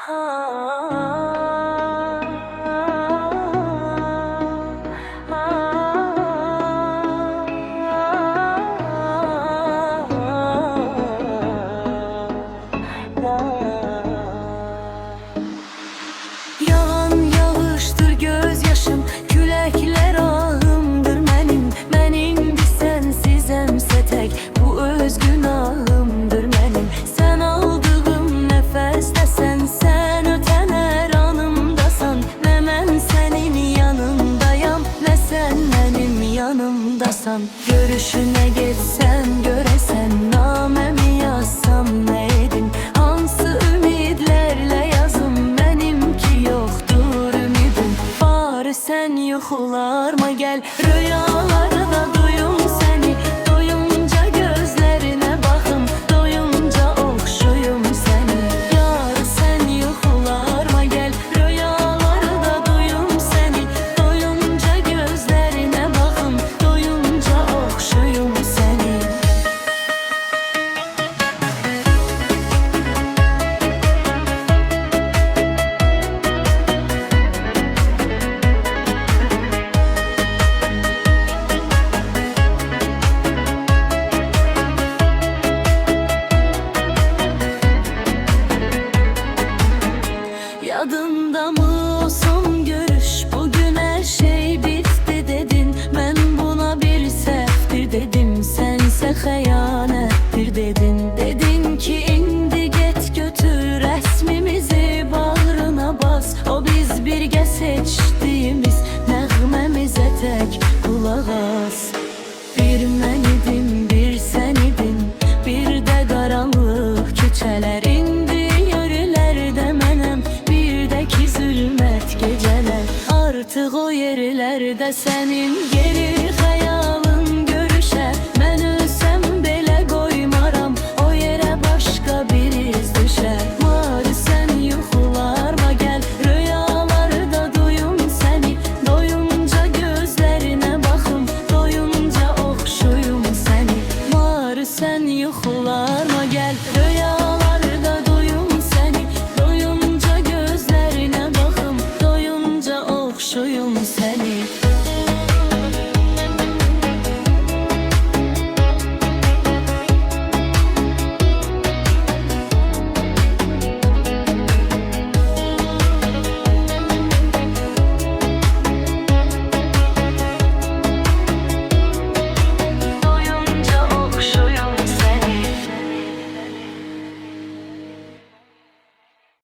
Yalan yağıştır gözyaşım, küləklər ahımdır mənim. Mən indi sənsiz əmsə tək, bu öz günahımdır mənim. Sən aldığım nəfəsdəsən, sən ötən hər anımdasan. Nə mən sənin yanındayam, nə sən mənim yanımdasan. Görüşünə getsəm, görəsən, naməmi yazsam nə edim? Hansı ümidlərlə yazım, mənimki yoxdur ümidim. Bari sən yuxularıma gəl, rüyalarda duyum səni. Doyunca gözlərinə baxım, doyunca oxşuyum səni. Yar sən yuxularıma gəl, rüyalarda duyum səni. Doyunca gözlərinə baxım, doyunca oxşuyum səni. Yadında mı o son görüş, bugün her şey bitti dedin. Ben buna bir səhvdir dedim, sənsə xəyanətdir dedin. Dedin ki indi get götür rəsmimizi bağrına bas. O biz birgə seçdiyimiz nəğməmizə tək qulaq as. Bir mən idim, bir sən idin, bir də qaranlıq küçələr. İndi yürülərdə mənəm, bir də ki zülmət gecələr. Artıq o yerlərdə sənin yerin